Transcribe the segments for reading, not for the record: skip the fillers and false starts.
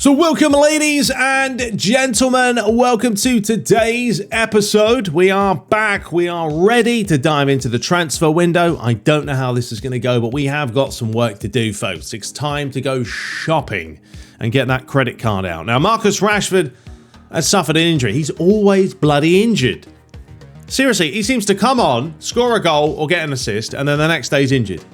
So welcome, ladies and gentlemen. Welcome to today's episode. We are back. We are ready to dive into the transfer window. I don't know how this is going to go, but we have got some work to do, folks. It's time to go shopping and get that credit card out. Now, Marcus Rashford has suffered an injury. He's always bloody injured. Seriously, he seems to come on, score a goal or get an assist, and then the next day he's injured.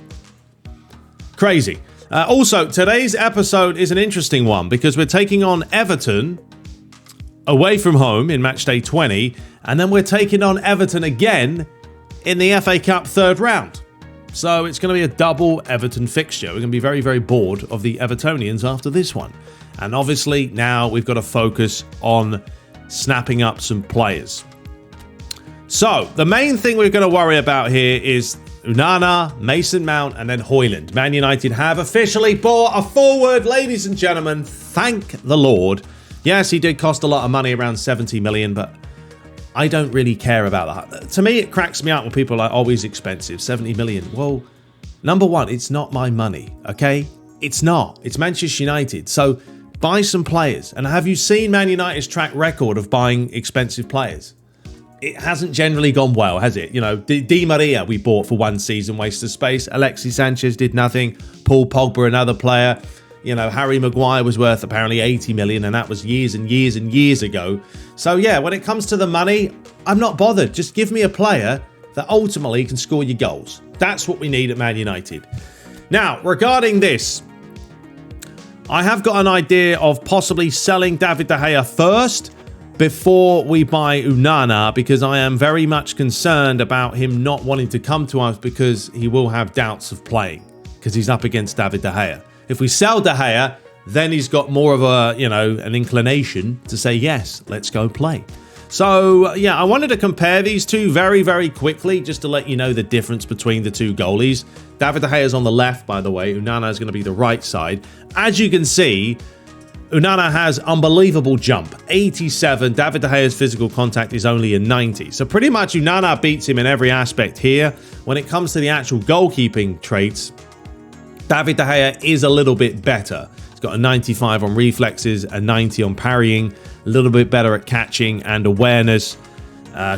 Crazy. Also, today's episode is an interesting one because we're taking on Everton away from home in match day 20, and then we're taking on Everton again in the FA Cup third round. So it's going to be a double Everton fixture. We're going to be very, very bored of the Evertonians after this one. And obviously now we've got to focus on snapping up some players. So the main thing we're going to worry about here is Onana, Mason Mount, and then Holland. Man United have officially bought a forward, ladies and gentlemen. Thank the Lord. Yes, he did cost a lot of money, around 70 million, but I don't really care about that. To me, it cracks me up when people are like, oh, he's expensive, 70 million. Well, number one, it's not my money, okay? It's not. It's Manchester United. So buy some players. And have you seen Man United's track record of buying expensive players? It hasn't generally gone well, has it? You know, Di Maria we bought for one season, waste of space. Alexis Sanchez did nothing. Paul Pogba, another player. You know, Harry Maguire was worth apparently 80 million, and that was years and years and years ago. So yeah, when it comes to the money, I'm not bothered. Just give me a player that ultimately can score your goals. That's what we need at Man United. Now, regarding this, I have got an idea of possibly selling David De Gea first before we buy Onana, because I am very much concerned about him not wanting to come to us because he will have doubts of playing because he's up against David De Gea. If we sell De Gea, then he's got more of a, you know, an inclination to say, yes, let's go play. So, yeah, I wanted to compare these two very, very quickly just to let you know the difference between the two goalies. David De Gea is on the left, by the way. Onana is going to be the right side. As you can see, Onana has unbelievable jump, 87. David De Gea's physical contact is only a 90. So pretty much Onana beats him in every aspect here. When it comes to the actual goalkeeping traits, David De Gea is a little bit better. He's got a 95 on reflexes, a 90 on parrying, a little bit better at catching and awareness.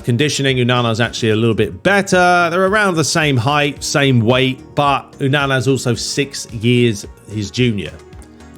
Conditioning, Onana's actually a little bit better. They're around the same height, same weight, but Onana's also 6 years his junior.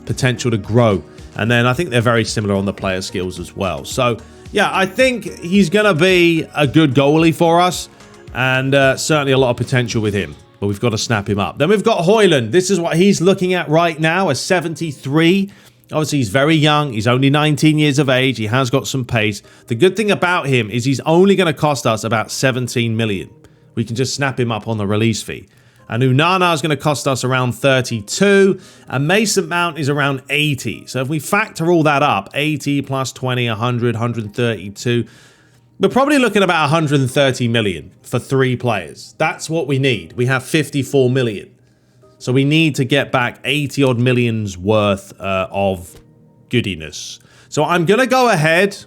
Potential to grow. And then I think they're very similar on the player skills as well. So, yeah, I think he's going to be a good goalie for us. And certainly a lot of potential with him. But we've got to snap him up. Then we've got Holland. This is what he's looking at right now, a 73. Obviously, he's very young. He's only 19 years of age. He has got some pace. The good thing about him is he's only going to cost us about 17 million. We can just snap him up on the release fee. And Onana is going to cost us around 32. And Mason Mount is around 80. So if we factor all that up, 80 plus 20, 100, 132, we're probably looking at about 130 million for 3 players. That's what we need. We have 54 million. So we need to get back 80 odd millions worth of goodiness. So I'm going to go ahead.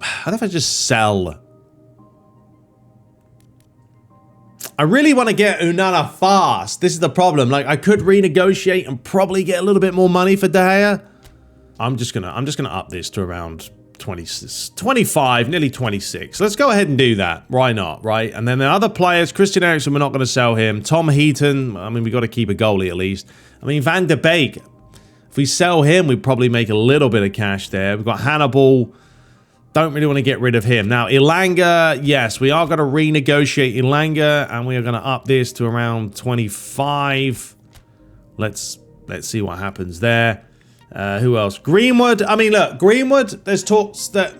I don't know if I just sell. I really want to get Onana fast. This is the problem. Like, I could renegotiate and probably get a little bit more money for De Gea. I'm just gonna up this to around 25, nearly 26. Let's go ahead and do that. Why not, right? And then the other players, Christian Eriksen, we're not going to sell him. Tom Heaton, I mean, we've got to keep a goalie at least. I mean, Van de Beek, if we sell him, we probably make a little bit of cash there. We've got Hannibal. Don't really want to get rid of him. Now, Ilanga, yes, we are going to renegotiate Ilanga, and we are going to up this to around 25. Let's see what happens there. Who else? Greenwood. I mean, look, Greenwood, there's talks that,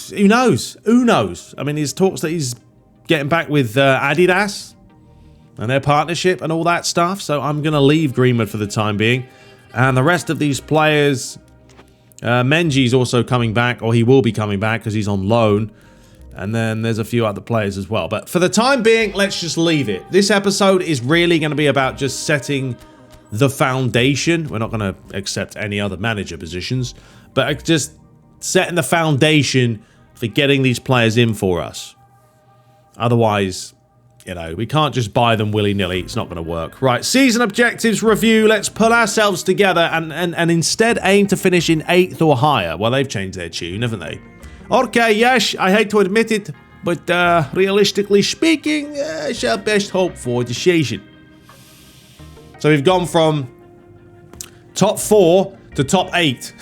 who knows? Who knows? I mean, there's talks that he's getting back with Adidas and their partnership and all that stuff. So I'm going to leave Greenwood for the time being. And the rest of these players, Menji's also coming back, or he will be coming back because he's on loan. And then there's a few other players as well. But for the time being, let's just leave it. This episode is really going to be about just setting the foundation. We're not going to accept any other manager positions, but just setting the foundation for getting these players in for us. Otherwise, You know, we can't just buy them willy-nilly. It's not going to work. Right, season objectives review. Let's pull ourselves together and instead aim to finish in 8th or higher. Well, they've changed their tune, haven't they? Okay, yes, I hate to admit it, but realistically speaking, it's our best hope for the season. So we've gone from top 4 to top 8.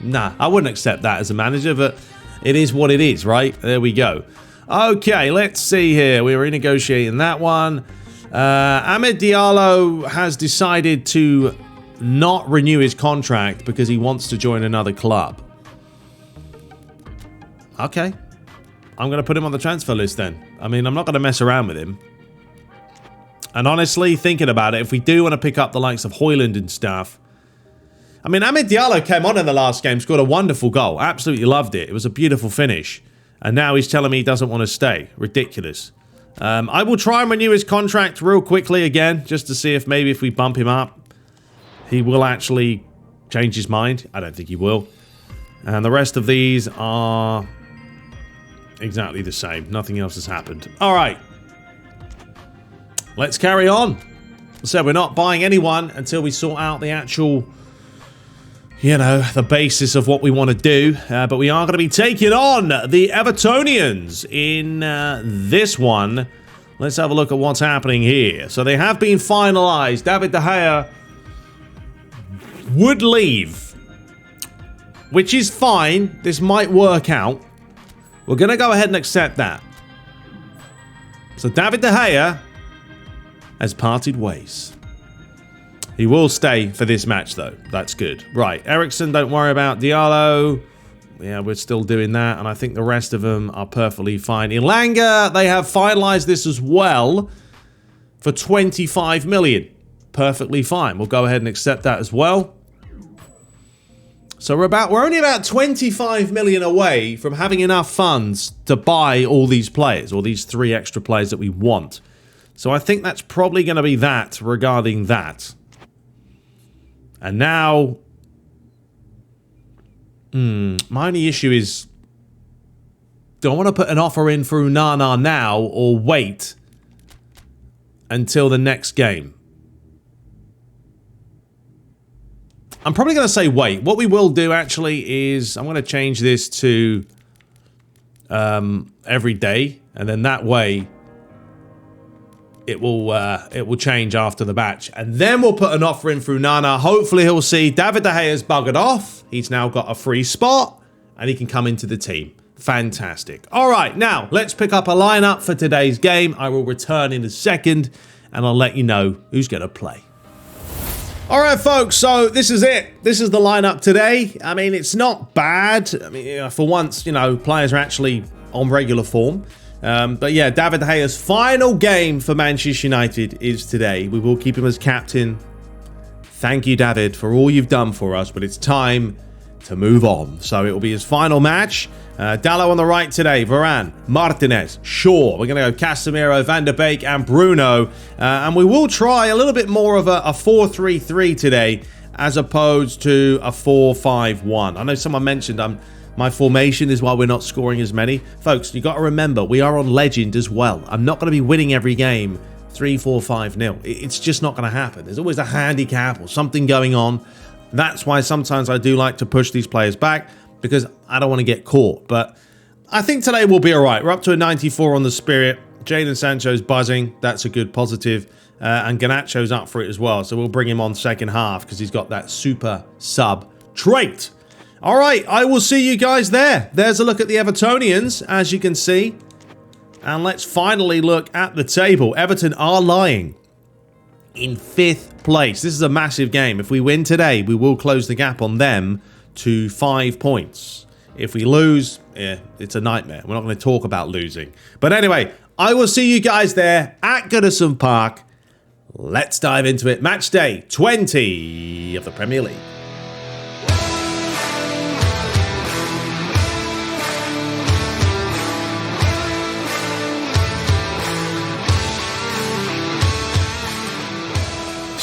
Nah, I wouldn't accept that as a manager, but it is what it is, right? There we go. Okay, let's see here. We're renegotiating that one. Amad Diallo has decided to not renew his contract because he wants to join another club. Okay. I'm going to put him on the transfer list then. I mean, I'm not going to mess around with him. And honestly, thinking about it, if we do want to pick up the likes of Holland and stuff... I mean, Amad Diallo came on in the last game, scored a wonderful goal. Absolutely loved it. It was a beautiful finish. And now he's telling me he doesn't want to stay. Ridiculous. I will try and renew his contract real quickly again, just to see if maybe if we bump him up, he will actually change his mind. I don't think he will. And the rest of these are exactly the same. Nothing else has happened. All right. Let's carry on. So we're not buying anyone until we sort out the actual... you know, the basis of what we want to do. But we are going to be taking on the Evertonians in this one. Let's have a look at what's happening here. So they have been finalised. David De Gea would leave, which is fine. This might work out. We're going to go ahead and accept that. So David De Gea has parted ways. He will stay for this match, though. That's good. Right, Ericsson, don't worry about. Diallo, yeah, we're still doing that. And I think the rest of them are perfectly fine. Ilanga, they have finalised this as well for 25 million. Perfectly fine. We'll go ahead and accept that as well. So we're only about 25 million away from having enough funds to buy all these players, or these 3 extra players that we want. So I think that's probably going to be that regarding that. And now, my only issue is, do I want to put an offer in for Unana now or wait until the next game? I'm probably going to say wait. What we will do actually is I'm going to change this to every day, and then that way it will change after the match. And then we'll put an offer in through Nana. Hopefully he'll see David De Gea's buggered off. He's now got a free spot and he can come into the team. Fantastic. All right, now let's pick up a lineup for today's game. I will return in a second and I'll let you know who's going to play. All right, folks, so this is it. This is the lineup today. I mean, it's not bad. I mean, for once, you know, players are actually on regular form. But yeah, David De Gea's final game for Manchester United is today. We will keep him as captain. Thank you, David, for all you've done for us, but it's time to move on. So it will be his final match. Dallo on the right today, Varane, Martinez, Shaw. We're going to go Casemiro, Van der Beek, and Bruno. And we will try a little bit more of a 4-3-3 today, as opposed to a 4-5-1. I know someone mentioned my formation is why we're not scoring as many. Folks, you got to remember, we are on Legend as well. I'm not going to be winning every game 3-4-5-0. It's just not going to happen. There's always a handicap or something going on. That's why sometimes I do like to push these players back, because I don't want to get caught. But I think today we'll be all right. We're up to a 94 on the Spirit. Jadon Sancho's buzzing. That's a good positive. And Garnacho's up for it as well. So we'll bring him on second half because he's got that super sub trait. All right, I will see you guys there. There's a look at the Evertonians, as you can see. And let's finally look at the table. Everton are lying in 5th place. This is a massive game. If we win today, we will close the gap on them to 5 points. If we lose, yeah, it's a nightmare. We're not going to talk about losing. But anyway, I will see you guys there at Goodison Park. Let's dive into it. Match day 20 of the Premier League.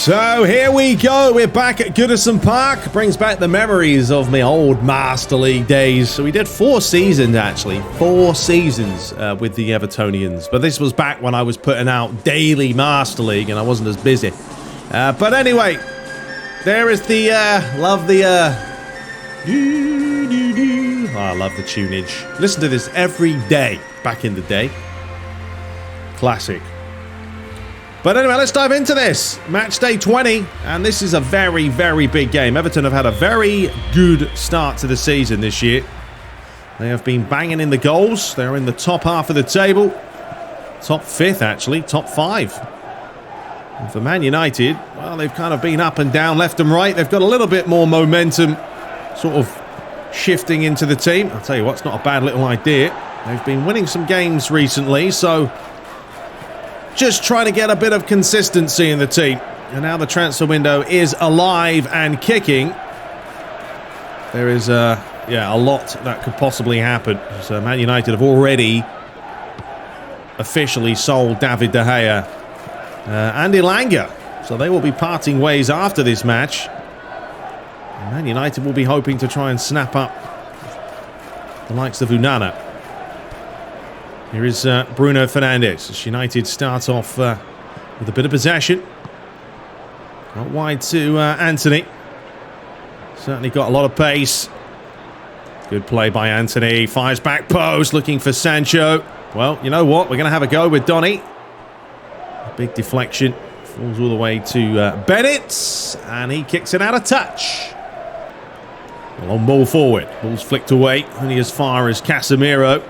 So here we go, we're back at Goodison Park. Brings back the memories of my old Master League days. So we did 4 seasons actually, 4 seasons with the Evertonians. But this was back when I was putting out daily Master League and I wasn't as busy. But anyway, there is the, love the, oh, I love the tunage. Listen to this every day back in the day. Classic. But anyway, let's dive into this. Match day 20, and this is a very, very big game. Everton have had a very good start to the season this year. They have been banging in the goals. They're in the top half of the table. Top 5th, actually. Top 5. And for Man United, well, they've kind of been up and down, left and right. They've got a little bit more momentum sort of shifting into the team. I'll tell you what, it's not a bad little idea. They've been winning some games recently, so just trying to get a bit of consistency in the team. And now the transfer window is alive and kicking. There is, a lot that could possibly happen. So Man United have already officially sold David De Gea and Elanga. So they will be parting ways after this match. And Man United will be hoping to try and snap up the likes of Unana. Here is Bruno Fernandes. United start off with a bit of possession. Out wide to Anthony. Certainly got a lot of pace. Good play by Anthony. Fires back post, looking for Sancho. Well, you know what? We're going to have a go with Donny. A big deflection. Falls all the way to Bennett. And he kicks it out of touch. A long ball forward. Ball's flicked away. Only as far as Casemiro.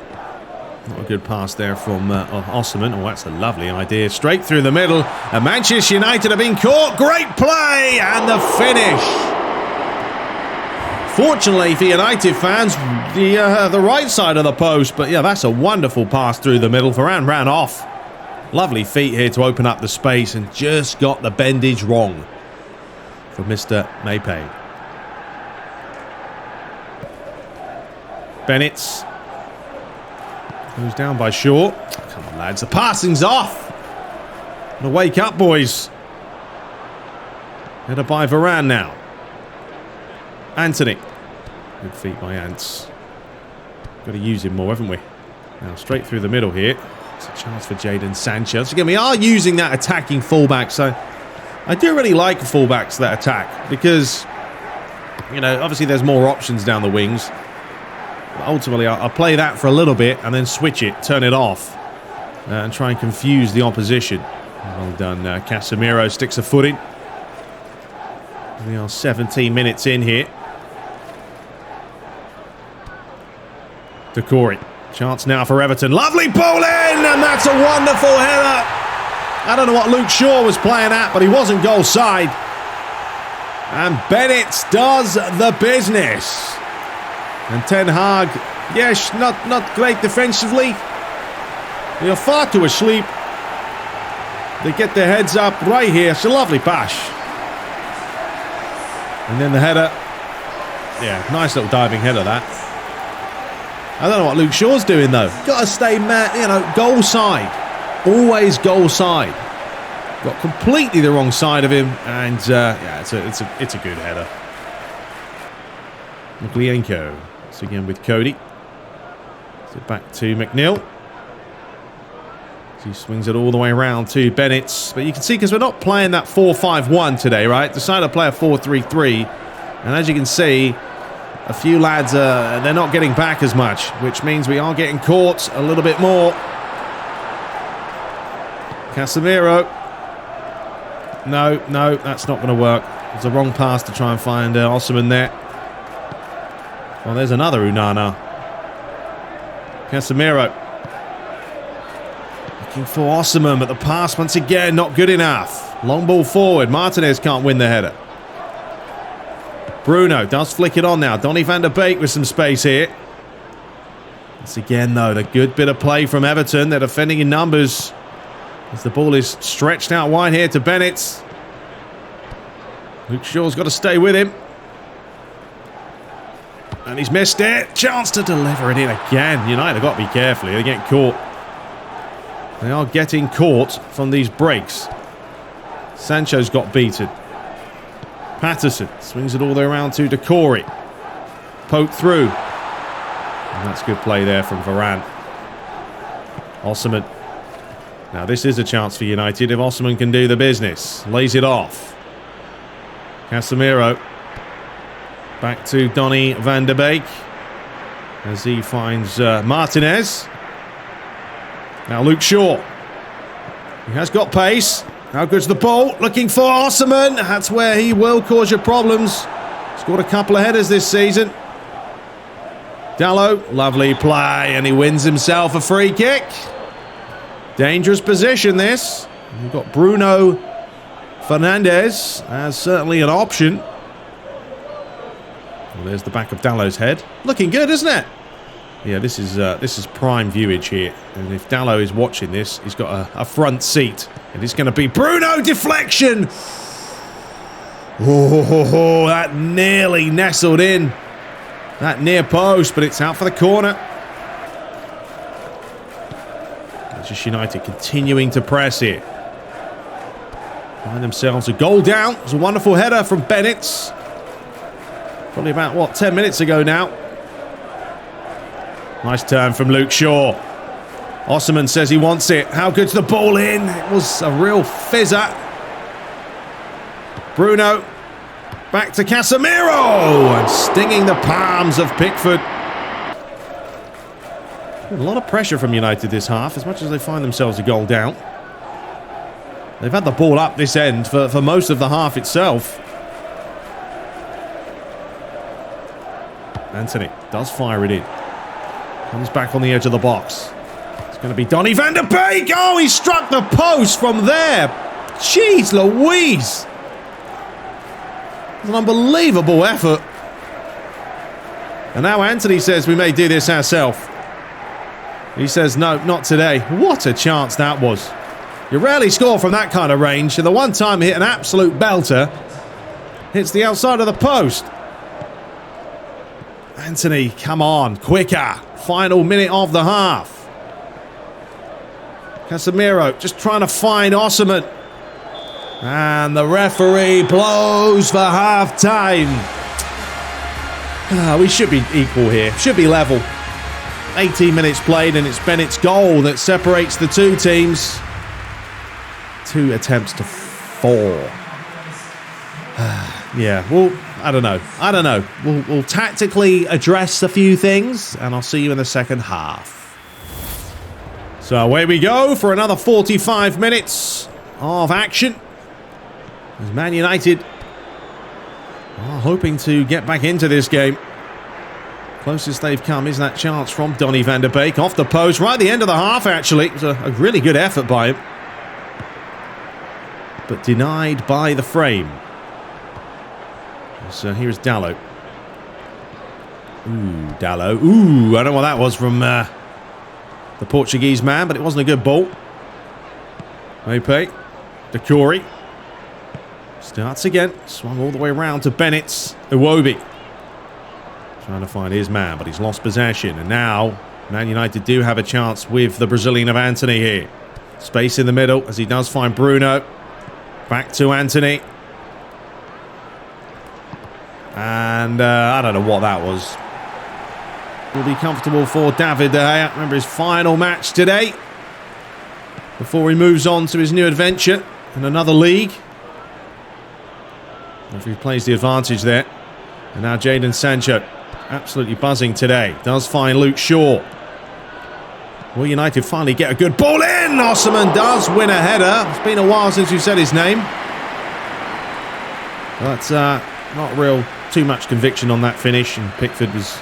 Not a good pass there from Osimhen. Oh, that's a lovely idea. Straight through the middle. And Manchester United have been caught. Great play! And the finish. Fortunately for United fans, the right side of the post. But yeah, that's a wonderful pass through the middle. Varane ran off. Lovely feet here to open up the space and just got the bendage wrong for Mr. Maypay. Bennett's goes down by Shaw. Come on, lads. The passing's off. Gonna wake up, boys. Headed by Varane now. Anthony. Good feet by Ants. Got to use him more, haven't we? Now, straight through the middle here. It's a chance for Jadon Sancho. So again, we are using that attacking fullback. So I do really like fullbacks that attack. Because, you know, obviously there's more options down the wings. Ultimately, I'll play that for a little bit and then switch it, turn it off, and try and confuse the opposition. Well done, Casemiro sticks a foot in. We are 17 minutes in here. Decore. Chance now for Everton. Lovely ball in, and that's a wonderful header. I don't know what Luke Shaw was playing at, but he wasn't goal side. And Bennett does the business. And Ten Hag, yes, not great defensively. They are far too asleep. They get their heads up right here. It's a lovely pass. And then the header. Yeah, nice little diving header, that. I don't know what Luke Shaw's doing, though. Got to stay, goal side. Always goal side. Got completely the wrong side of him. And, yeah, it's a good header. Muklienko. So again with Cody. So back to McNeil. He swings it all the way around to Bennett. But you can see, because we're not playing that 4-5-1 today, right? Decided to play a 4-3-3. And as you can see, a few lads, they're not getting back as much, which means we are getting caught a little bit more. Casemiro. No, that's not going to work. It's a wrong pass to try and find Osimhen there. Well, there's another Unana. Casemiro. Looking for Osimhen, but the pass once again not good enough. Long ball forward. Martinez can't win the header. Bruno does flick it on now. Donny van der Beek with some space here. Once again, though, the good bit of play from Everton. They're defending in numbers as the ball is stretched out wide here to Bennett. Luke Shaw's got to stay with him. And he's missed it. Chance to deliver it in again. United have got to be careful. They're getting caught. They are getting caught from these breaks. Sancho's got beaten. Patterson swings it all the way around to Decore. Poke through. And that's good play there from Varane. Osimhen. Now this is a chance for United if Osimhen can do the business. Lays it off. Casemiro. Back to Donny van der Beek. As he finds Martinez. Now Luke Shaw. He has got pace. How good's the ball? Looking for Osimhen. That's where he will cause you problems. Scored a couple of headers this season. Dalot, lovely play, and he wins himself a free kick. Dangerous position this. We've got Bruno Fernandes as certainly an option. Well, there's the back of Dalot's head. Looking good, isn't it? Yeah, this is prime viewage here. And if Dalot is watching this, he's got a front seat. And it's going to be Bruno deflection. Oh, that nearly nestled in. That near post, but it's out for the corner. Manchester United continuing to press here. Find themselves a goal down. It was a wonderful header from Bennett. Probably about, what, 10 minutes ago now. Nice turn from Luke Shaw. Osimhen says he wants it. How good's the ball in? It was a real fizzer. Bruno. Back to Casemiro. And stinging the palms of Pickford. A lot of pressure from United this half, as much as they find themselves a goal down. They've had the ball up this end for most of the half itself. Anthony does fire it in. Comes back on the edge of the box. It's going to be Donny van der Beek. Oh, he struck the post from there. Jeez Louise. It's an unbelievable effort. And now Anthony says we may do this ourselves. He says, no, not today. What a chance that was. You rarely score from that kind of range. And the one time he hit an absolute belter. Hits the outside of the post. Anthony, come on, quicker. Final minute of the half. Casemiro just trying to find Osimhen. And the referee blows for half-time. We should be equal here. Should be level. 18 minutes played, and it's Bennett's goal that separates the two teams. 2 attempts to 4. Yeah, well, I don't know. We'll tactically address a few things, and I'll see you in the second half. So away we go for another 45 minutes of action. As Man United are hoping to get back into this game. Closest they've come is that chance from Donny van der Beek. Off the post, right at the end of the half, actually. It was a really good effort by him. But denied by the frame. So here's Dalot. Ooh, Dalot. Ooh, I don't know what that was from the Portuguese man, but it wasn't a good ball. Ope. Decore. Starts again. Swung all the way around to Bennett's. Iwobi. Trying to find his man, but he's lost possession. And now, Man United do have a chance with the Brazilian of Antony here. Space in the middle as he does find Bruno. Back to Antony. And I don't know what that was. Will be comfortable for David De Gea. Remember his final match today. Before he moves on to his new adventure in another league. If he plays the advantage there. And now Jadon Sancho. Absolutely buzzing today. Does find Luke Shaw. Will United finally get a good ball in? Osimhen does win a header. It's been a while since we've said his name. But not real too much conviction on that finish. And Pickford was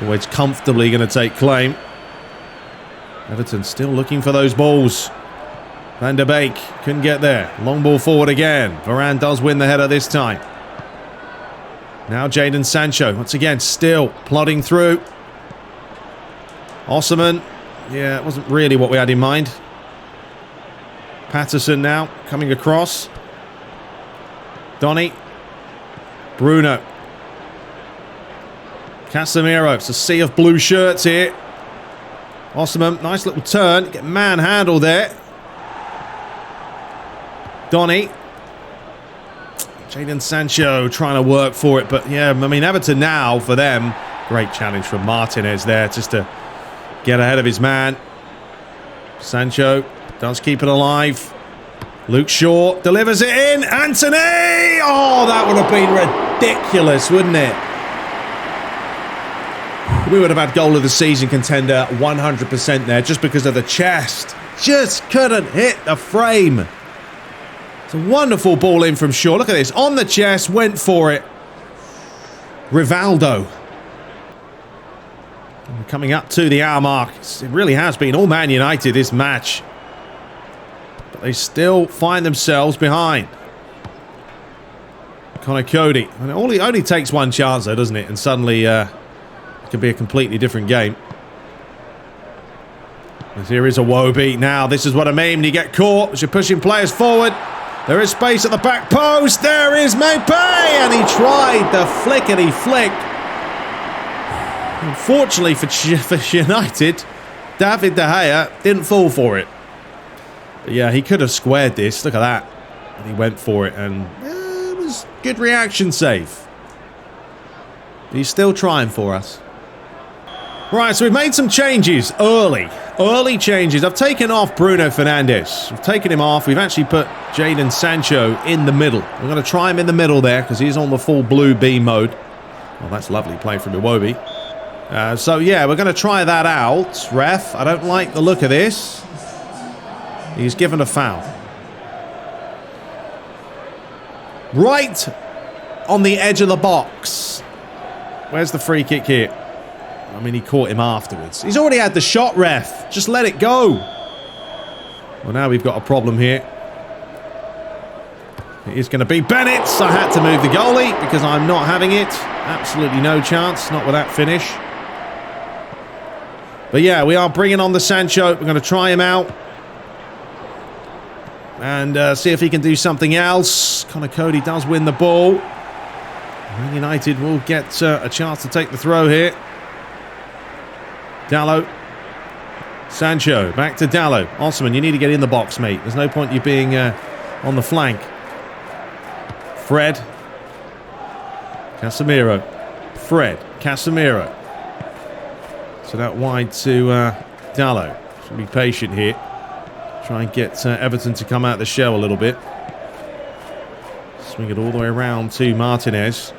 always comfortably going to take claim. Everton still looking for those balls. Van der Beek couldn't get there. Long ball forward again. Varane does win the header this time. Now Jadon Sancho, once again, still plodding through. Osimhen, yeah, it wasn't really what we had in mind. Patterson now, coming across. Donny. Bruno. Casemiro, it's a sea of blue shirts here. Osimhen, nice little turn, get manhandled there. Donny. Jadon Sancho trying to work for it, but yeah, I mean, Everton now, for them, great challenge from Martinez there, just to get ahead of his man. Sancho does keep it alive. Luke Shaw delivers it in. Anthony! Oh, that would have been ridiculous, wouldn't it? We would have had goal of the season contender 100% there, just because of the chest. Just couldn't hit the frame. It's a wonderful ball in from Shaw. Look at this. On the chest, went for it. Rivaldo. Coming up to the hour mark. It really has been all Man United this match. But they still find themselves behind. Connor Cody. And it only takes one chance though, doesn't it? And suddenly it can be a completely different game. And here is Iwobi. Now, this is what I mean when you get caught as you're pushing players forward. There is space at the back post. There is Maupay, and he tried the flickety flick. Unfortunately for United, David De Gea didn't fall for it. But yeah, he could have squared this. Look at that. And he went for it, and it was good reaction save. But he's still trying for us. Right, so we've made some changes early. Early changes. I've taken off Bruno Fernandes. We've taken him off. We've actually put Jadon Sancho in the middle. We're going to try him in the middle there because he's on the full blue B mode. Well, that's lovely playing from Iwobi. So, yeah, we're going to try that out. Ref, I don't like the look of this. He's given a foul. Right on the edge of the box. Where's the free kick here? I mean, he caught him afterwards. He's already had the shot, ref. Just let it go. Well, now we've got a problem here. It is going to be Bennett's. I had to move the goalie because I'm not having it. Absolutely no chance. Not with that finish. But yeah, we are bringing on the Sancho. We're going to try him out. And see if he can do something else. Connor Cody does win the ball. Man United will get a chance to take the throw here. Dalot. Sancho. Back to Dalot. Osman, you need to get in the box, mate. There's no point you being on the flank. Fred. Casemiro. Fred. Casemiro. So that wide to Dalot. Should be patient here. Try and get Everton to come out of the shell a little bit. Swing it all the way around to Martinez.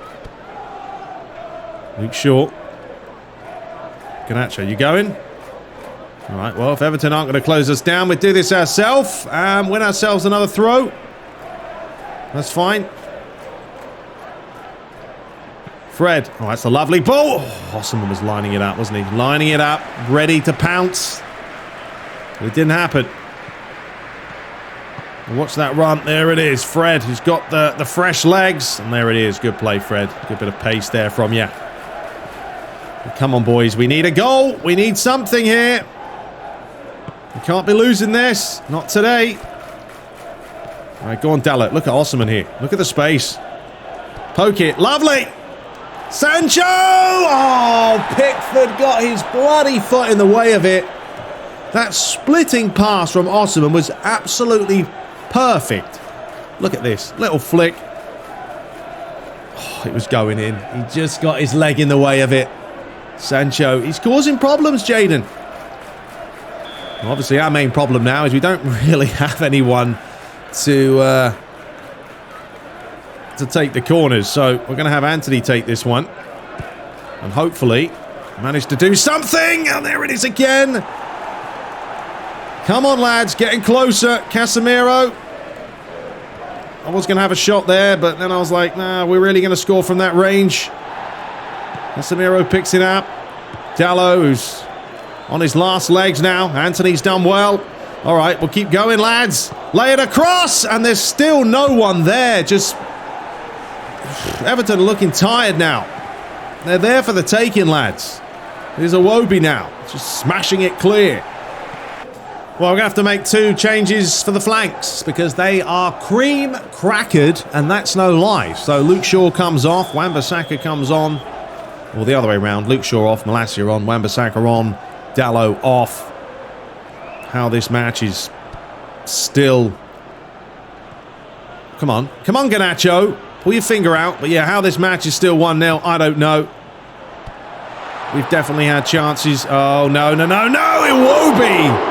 Luke Shaw. Garnacho, you going? All right, well, if Everton aren't going to close us down, we'll do this ourselves and win ourselves another throw. That's fine. Fred. Oh, that's a lovely ball. Oh, Osman was lining it up, wasn't he? Lining it up, ready to pounce. It didn't happen. Watch that run. There it is. Fred, who's got the fresh legs. And there it is. Good play, Fred. Good bit of pace there from you. Come on, boys. We need a goal. We need something here. We can't be losing this. Not today. All right, go on, Dalot. Look at Osman here. Look at the space. Poke it. Lovely. Sancho! Oh, Pickford got his bloody foot in the way of it. That splitting pass from Osman was absolutely perfect. Look at this. Little flick. Oh, it was going in. He just got his leg in the way of it. Sancho, he's causing problems, Jadon. Well, obviously, our main problem now is we don't really have anyone to take the corners. So we're going to have Anthony take this one. And hopefully manage to do something. And there it is again. Come on, lads. Getting closer. Casemiro. I was going to have a shot there, but then I was like, nah, we're really going to score from that range. Casemiro picks it up. Dalot, who's on his last legs now. Anthony's done well. All right, we'll keep going, lads. Lay it across, and there's still no one there. Just Everton are looking tired now. They're there for the taking, lads. There's Iwobi now, just smashing it clear. Well, we're going to have to make two changes for the flanks because they are cream crackered, and that's no lie. So Luke Shaw comes off, Wan-Bissaka comes on. Or the other way around, Luke Shaw off, Malacia on, Wan-Bissaka on, Dalot off. How this match is still come on. Come on, Garnacho. Pull your finger out. But yeah, how this match is still 1-0, I don't know. We've definitely had chances. Oh, no, no, no, no! Iwobi!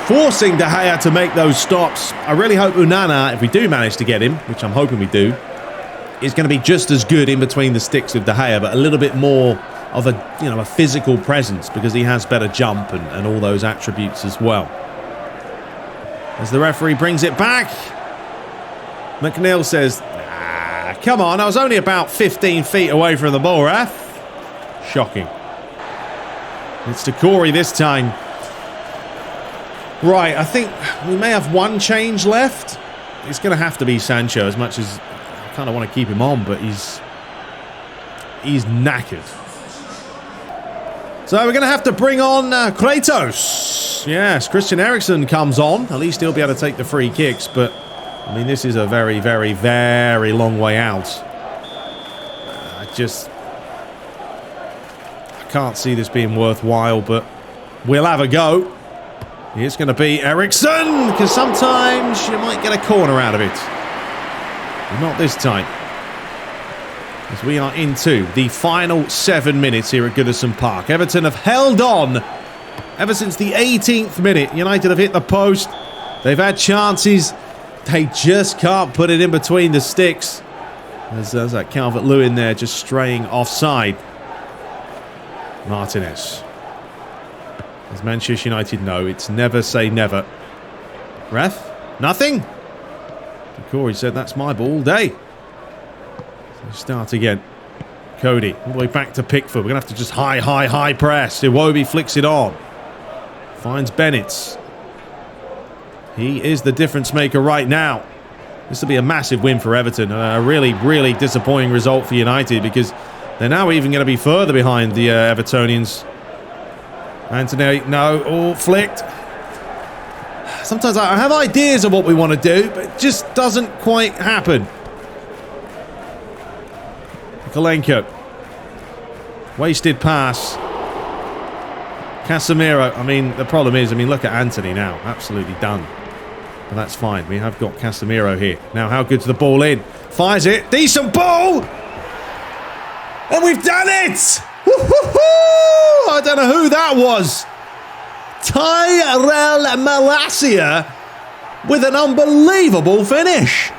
Forcing De Gea to make those stops. I really hope Onana, if we do manage to get him, which I'm hoping we do, is going to be just as good in between the sticks with De Gea, but a little bit more of a, you know, a physical presence because he has better jump and all those attributes as well. As the referee brings it back, McNeil says, ah, come on, I was only about 15 feet away from the ball, ref. Shocking. It's to Corey this time. Right, I think we may have one change left. It's going to have to be Sancho, as much as I kind of want to keep him on, but he's knackered. So we're going to have to bring on Kratos. Yes, Christian Eriksen comes on. At least he'll be able to take the free kicks, but I mean, this is a very, very, very long way out. I can't see this being worthwhile, but we'll have a go. It's going to be Eriksen, because sometimes you might get a corner out of it. But not this time. As we are into the final 7 minutes here at Goodison Park. Everton have held on ever since the 18th minute. United have hit the post. They've had chances. They just can't put it in between the sticks. There's that Calvert-Lewin there just straying offside. Martinez. As Manchester United know, it's never say never. Ref? Nothing? Corey said that's my ball all day. So start again. Cody, all the way back to Pickford. We're going to have to just high press. Iwobi flicks it on. Finds Bennett. He is the difference maker right now. This will be a massive win for Everton. A really, really disappointing result for United because they're now even going to be further behind the Evertonians. Anthony, no, all flicked. Sometimes I have ideas of what we want to do, but it just doesn't quite happen. Kolenko. Wasted pass. Casemiro. I mean, the problem is, look at Anthony now. Absolutely done. But that's fine. We have got Casemiro here. Now, how good's the ball in? Fires it. Decent ball! And we've done it! I don't know who that was. Tyrell Malacia with an unbelievable finish.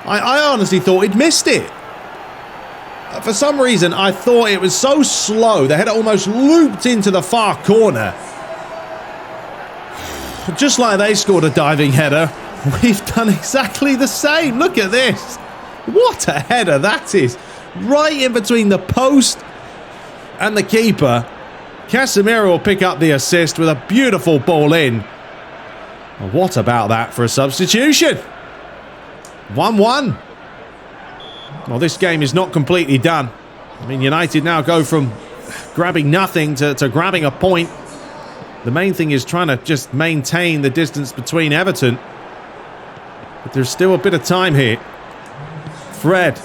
I honestly thought he'd missed it. For some reason, I thought it was so slow. The header almost looped into the far corner. Just like they scored a diving header, we've done exactly the same. Look at this. What a header that is. Right in between the post and the keeper. Casemiro will pick up the assist with a beautiful ball in. Well, what about that for a substitution? 1-1. Well, this game is not completely done. United now go from grabbing nothing to grabbing a point. The main thing is trying to just maintain the distance between Everton. But there's still a bit of time here. Fred.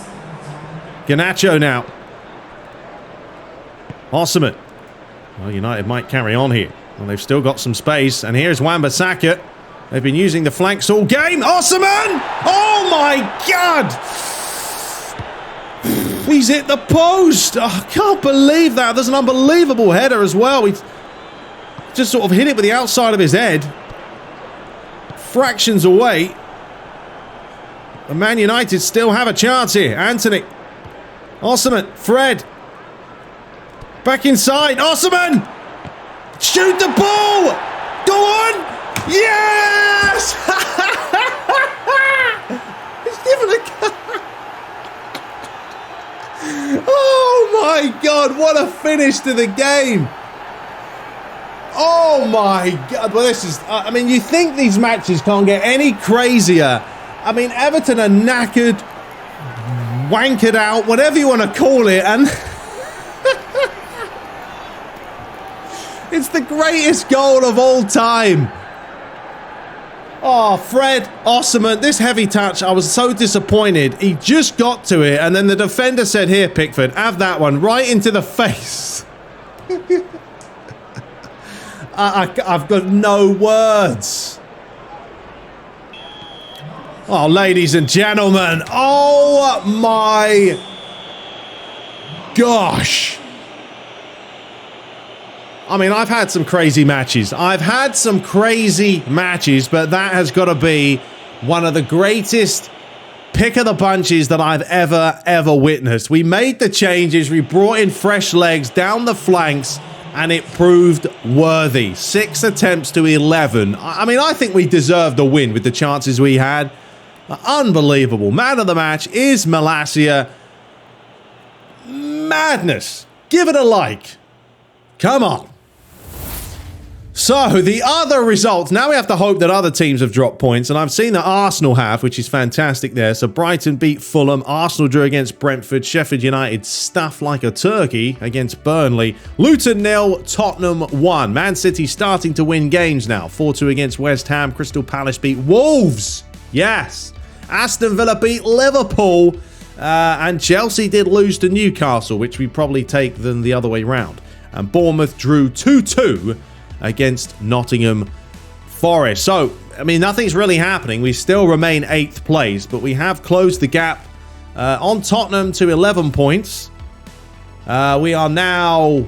Garnacho now. Osimhen. Well, United might carry on here. Well, they've still got some space. And here's Wan-Bissaka. They've been using the flanks all game. Osimhen! Oh, my God! He's hit the post. Oh, I can't believe that. There's an unbelievable header as well. He just sort of hit it with the outside of his head. Fractions away. And Man United still have a chance here. Anthony. Osimhen. Fred. Back inside. Osimhen! Shoot the ball! Go on! Yes! He's given a... Oh my God, what a finish to the game. Oh my God. Well, this is... you think these matches can't get any crazier. Everton are knackered, wankered out, whatever you want to call it, and... It's the greatest goal of all time. Oh, Fred Osimhen, this heavy touch, I was so disappointed. He just got to it, and then the defender said, here, Pickford, have that one right into the face. I've got no words. Oh, ladies and gentlemen. Oh, my gosh. I mean, I've had some crazy matches. But that has got to be one of the greatest pick of the bunches that I've ever witnessed. We made the changes. We brought in fresh legs down the flanks, and it proved worthy. 6 attempts to 11. I mean, I think we deserved a win with the chances we had. Unbelievable. Man of the match is Malacia. Madness. Give it a like. Come on. So, the other results, now we have to hope that other teams have dropped points, and I've seen that Arsenal have, which is fantastic there. So, Brighton beat Fulham, Arsenal drew against Brentford, Sheffield United stuffed like a turkey against Burnley, Luton 0, Tottenham 1. Man City starting to win games now, 4-2 against West Ham, Crystal Palace beat Wolves, yes. Aston Villa beat Liverpool, and Chelsea did lose to Newcastle, which we probably take than the other way round. And Bournemouth drew 2-2 against Nottingham Forest. So, I mean, nothing's really happening. We still remain 8th place, but we have closed the gap on Tottenham to 11 points. We are now...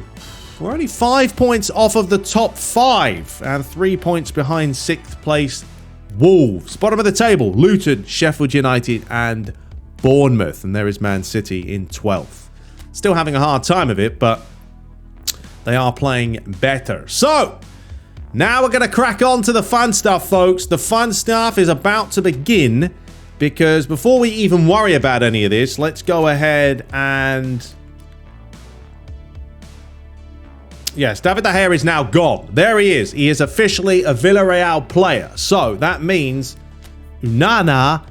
We're only 5 points off of the top 5 and 3 points behind 6th place Wolves. Bottom of the table, Luton, Sheffield United and Bournemouth. And there is Man City in 12th. Still having a hard time of it, but they are playing better. So, now we're going to crack on to the fun stuff, folks. The fun stuff is about to begin, because before we even worry about any of this, let's go ahead and... Yes, David De Gea is now gone. There he is. He is officially a Villarreal player. So, that means Onana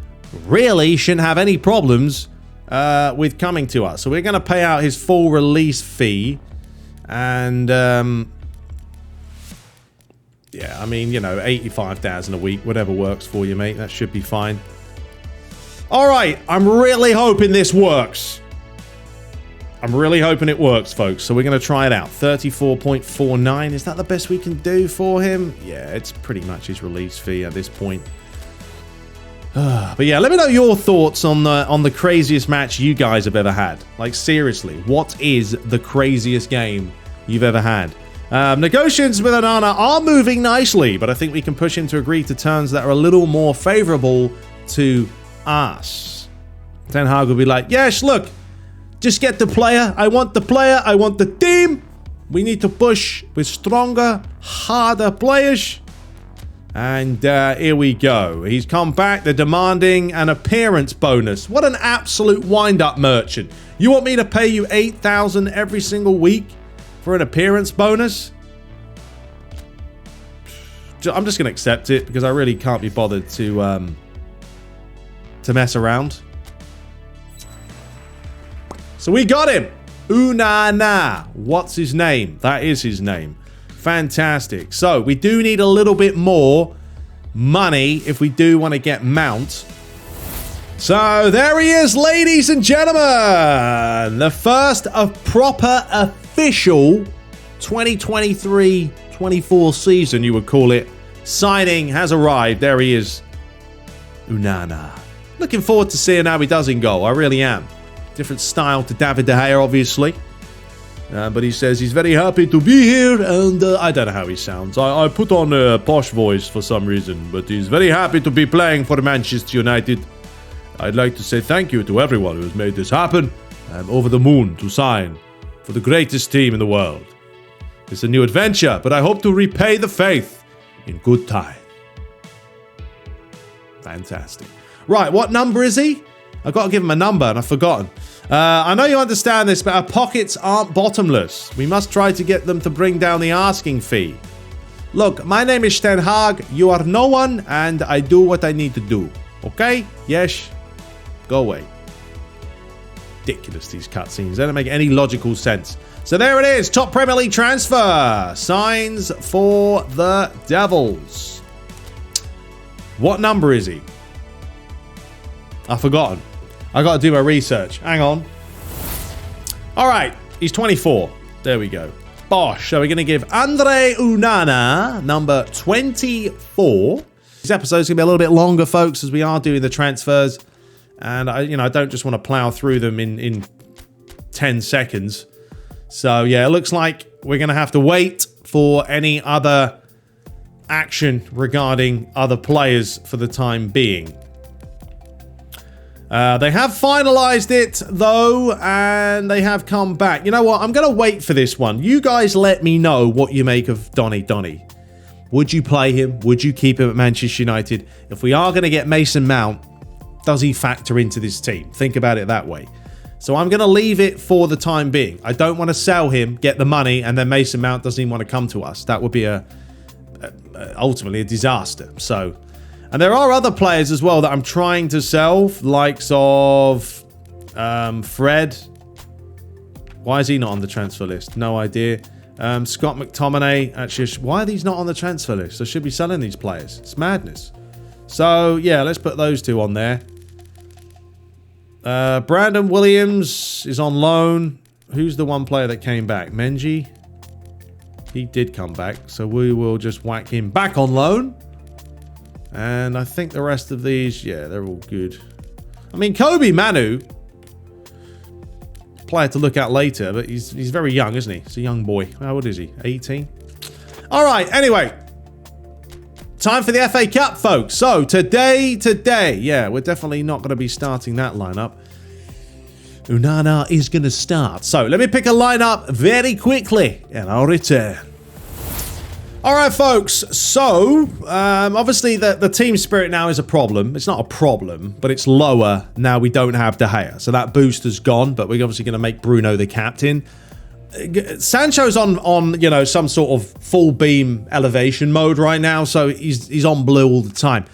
really shouldn't have any problems with coming to us. So, we're going to pay out his full release fee. And, yeah, I mean, you know, 85,000 a week, whatever works for you, mate. That should be fine. All right, I'm really hoping this works. I'm really hoping it works, folks. So we're going to try it out. 34.49. Is that the best we can do for him? Yeah, it's pretty much his release fee at this point. But yeah, let me know your thoughts on the craziest match you guys have ever had. Like, seriously, what is the craziest game you've ever had? Negotiations with Onana are moving nicely, but I think we can push him to agree to terms that are a little more favorable to us. Ten Hag will be like, yes, look, just get the player. I want the player. I want the team. We need to push with stronger, harder players. And here we go. He's come back. They're demanding an appearance bonus. What an absolute wind-up merchant. You want me to pay you 8,000 every single week for an appearance bonus? I'm just going to accept it because I really can't be bothered to mess around. So we got him. Onana. What's his name? That is his name. Fantastic. So, we do need a little bit more money if we do want to get Mount. So, there he is, ladies and gentlemen. The first of proper official 2023-24 season, you would call it, signing has arrived. There he is. Onana. Looking forward to seeing how he does in goal. I really am. Different style to David De Gea, obviously. But he says he's very happy to be here, and I don't know how he sounds. I put on a posh voice for some reason, but he's very happy to be playing for Manchester United. I'd like to say thank you to everyone who has made this happen. I'm over the moon to sign for the greatest team in the world. It's a new adventure, but I hope to repay the faith in good time. Fantastic. Right, what number is he? I've got to give him a number, and I've forgotten. I know you understand this, but our pockets aren't bottomless. We must try to get them to bring down the asking fee. Look, my name is Ten Hag. You are no one, and I do what I need to do. Okay? Yes? Go away. Ridiculous, these cutscenes. They don't make any logical sense. So there it is. Top Premier League transfer. Signs for the Devils. What number is he? I've forgotten. I got to do my research. Hang on. All right. He's 24. There we go. Bosh. So we're going to give Andre Onana, number 24. This episode's going to be a little bit longer, folks, as we are doing the transfers. And, I don't just want to plow through them in 10 seconds. So, yeah, it looks like we're going to have to wait for any other action regarding other players for the time being. They have finalized it, though, and they have come back. You know what? I'm going to wait for this one. You guys let me know what you make of Donny. Would you play him? Would you keep him at Manchester United? If we are going to get Mason Mount, does he factor into this team? Think about it that way. So I'm going to leave it for the time being. I don't want to sell him, get the money, and then Mason Mount doesn't even want to come to us. That would be ultimately a disaster. So, and there are other players as well that I'm trying to sell, likes of Fred. Why is he not on the transfer list? No idea. Scott McTominay. Actually, why are these not on the transfer list? I should be selling these players. It's madness. So, yeah, let's put those two on there. Brandon Williams is on loan. Who's the one player that came back? Menji? He did come back, so we will just whack him back on loan. And I think the rest of these, yeah, they're all good. I mean, Kobe Manu, player to look at later, but he's very young, isn't he? He's a young boy. How old is he? 18? All right, anyway. Time for the FA Cup, folks. So, today, yeah, we're definitely not going to be starting that lineup. Onana is going to start. So, let me pick a lineup very quickly, and I'll return. All right, folks. So, obviously, the team spirit now is a problem. It's not a problem, but it's lower now we don't have De Gea. So, that boost has gone, but we're obviously going to make Bruno the captain. Sancho's on some sort of full beam elevation mode right now, so he's on blue all the time.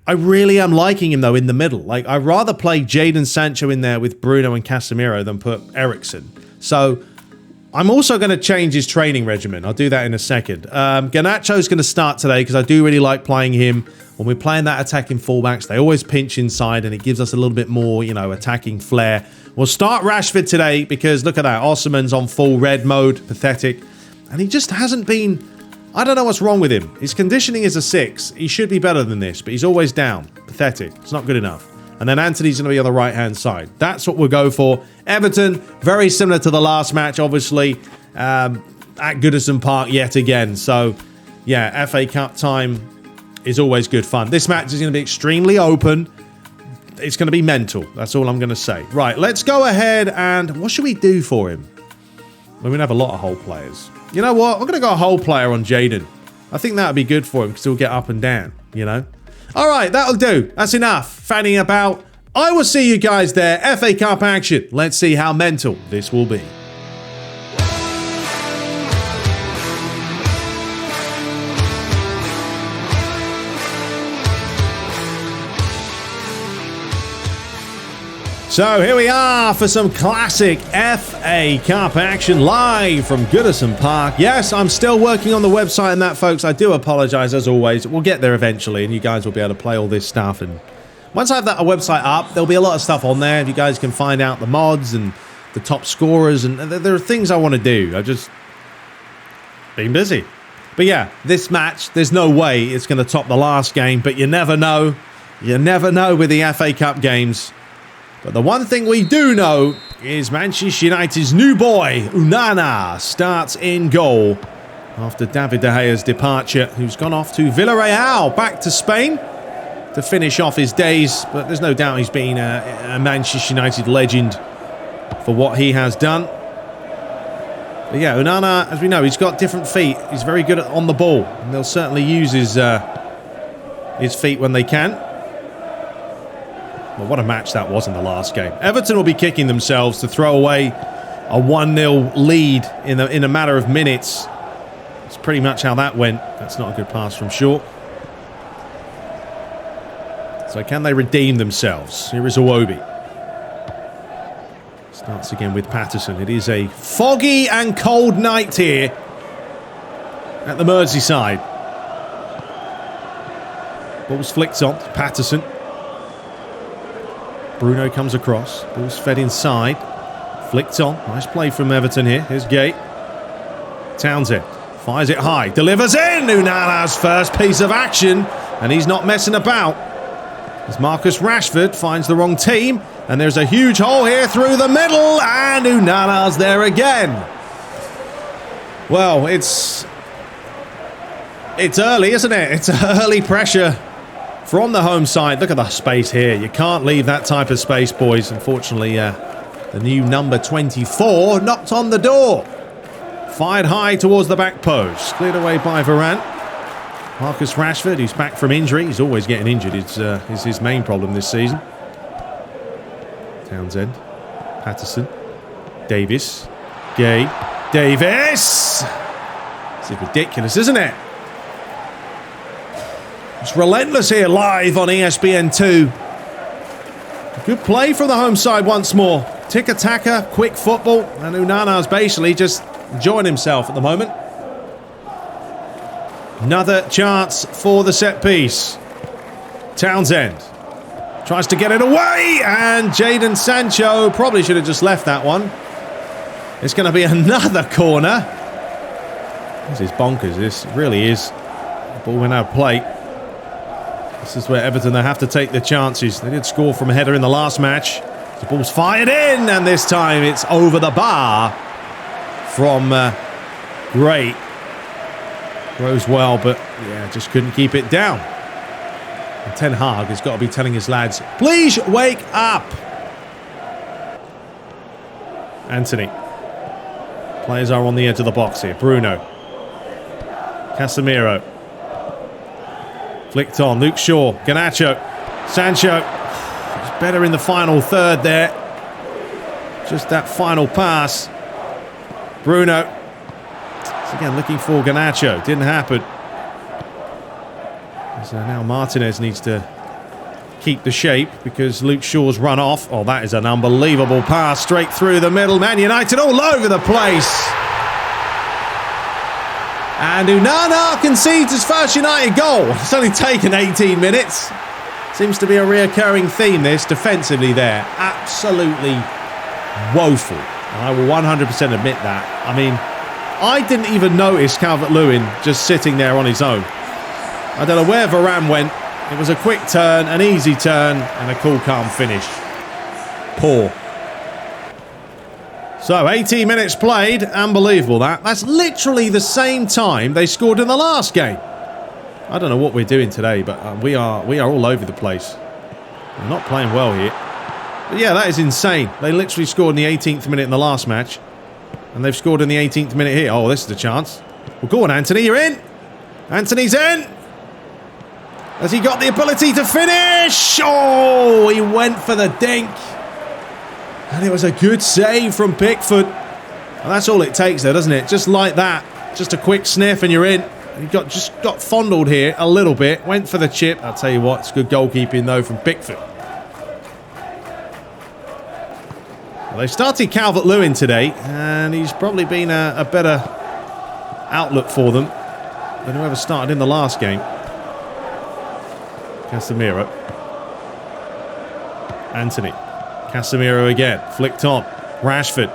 I really am liking him though in the middle. Like, I'd rather play Jadon Sancho in there with Bruno and Casemiro than put Eriksen. So I'm also going to change his training regimen. I'll do that in a second. Garnacho's going to start today because I do really like playing him. When we're playing that attacking fullbacks, they always pinch inside and it gives us a little bit more, attacking flair. We'll start Rashford today because look at that. Osman's on full red mode. Pathetic. And he just hasn't been... I don't know what's wrong with him. His conditioning is a 6. He should be better than this, but he's always down. Pathetic. It's not good enough. And then Anthony's going to be on the right-hand side. That's what we'll go for. Everton, very similar to the last match, obviously, at Goodison Park yet again. So, yeah, FA Cup time is always good fun. This match is going to be extremely open. It's going to be mental. That's all I'm going to say. Right, let's go ahead and... What should we do for him? We're going to have a lot of whole players. You know what? We're going to go a whole player on Jadon. I think that would be good for him because he'll get up and down, All right, that'll do. That's enough fanning about. I will see you guys there. FA Cup action. Let's see how mental this will be. So here we are for some classic FA Cup action live from Goodison Park. Yes, I'm still working on the website and that, folks. I do apologize as always. We'll get there eventually and you guys will be able to play all this stuff. And once I have that website up, there'll be a lot of stuff on there. You guys can find out the mods and the top scorers. And there are things I want to do. I've just been busy. But yeah, this match, there's no way it's going to top the last game. But you never know. You never know with the FA Cup games. But the one thing we do know is Manchester United's new boy, Onana, starts in goal after David De Gea's departure, who's gone off to Villarreal, back to Spain to finish off his days. But there's no doubt he's been a Manchester United legend for what he has done. But yeah, Onana, as we know, he's got different feet. He's very good on the ball, and they'll certainly use his feet when they can. Well, what a match that was in the last game. Everton will be kicking themselves to throw away a 1-0 lead in a matter of minutes. That's pretty much how that went. That's not a good pass from short. So can they redeem themselves? Here is Iwobi. Starts again with Patterson. It is a foggy and cold night here at the Merseyside. Ball's flicked on. Patterson. Bruno comes across. Ball's fed inside. Flicked on. Nice play from Everton here. Here's Gate. Townsend fires it high. Delivers in. Onana's first piece of action. And he's not messing about. As Marcus Rashford finds the wrong team. And there's a huge hole here through the middle. And Onana's there again. Well, it's early, isn't it? It's early pressure from the home side. Look at the space here. You can't leave that type of space, boys. Unfortunately, the new number 24 knocked on the door. Fired high towards the back post. Cleared away by Varane. Marcus Rashford, who's back from injury. He's always getting injured. It's his main problem this season. Townsend. Patterson. Davis. Gay. Davis! This is ridiculous, isn't it? It's relentless here live on ESPN2. Good play from the home side once more. Tick-a-tacker, quick football. And Onana's basically just enjoying himself at the moment. Another chance for the set piece. Townsend tries to get it away, and Jadon Sancho probably should have just left that one. It's going to be another corner. This is bonkers. This really is. The ball went out of play. This is where Everton, they have to take their chances. They did score from a header in the last match. The ball's fired in, and this time it's over the bar from Gray. Rose well, but yeah, just couldn't keep it down. And Ten Hag has got to be telling his lads, please wake up. Anthony. Players are on the edge of the box here. Bruno. Casemiro. Flicked on. Luke Shaw. Garnacho. Sancho. He's better in the final third there. Just that final pass. Bruno. Again, looking for Garnacho. Didn't happen. So now Martinez needs to keep the shape because Luke Shaw's run off. Oh, that is an unbelievable pass straight through the middle. Man United all over the place. And Onana concedes his first United goal. It's only taken 18 minutes. Seems to be a reoccurring theme, this, defensively there. Absolutely woeful. I will 100% admit that. I mean, I didn't even notice Calvert-Lewin just sitting there on his own. I don't know where Varane went. It was a quick turn, an easy turn, and a cool, calm finish. Poor. So, 18 minutes played. Unbelievable, that. That's literally the same time they scored in the last game. I don't know what we're doing today, but we are all over the place. We're not playing well here. But yeah, that is insane. They literally scored in the 18th minute in the last match. And they've scored in the 18th minute here. Oh, this is the chance. Well, go on, Anthony, you're in. Anthony's in. Has he got the ability to finish? Oh, he went for the dink. And it was a good save from Pickford. Well, that's all it takes, though, doesn't it? Just like that. Just a quick sniff and you're in. He just got fondled here a little bit. Went for the chip. I'll tell you what, it's good goalkeeping, though, from Pickford. Well, they started Calvert-Lewin today, and he's probably been a better outlook for them than whoever started in the last game. Casemiro. Anthony. Casemiro again. Flicked on. Rashford.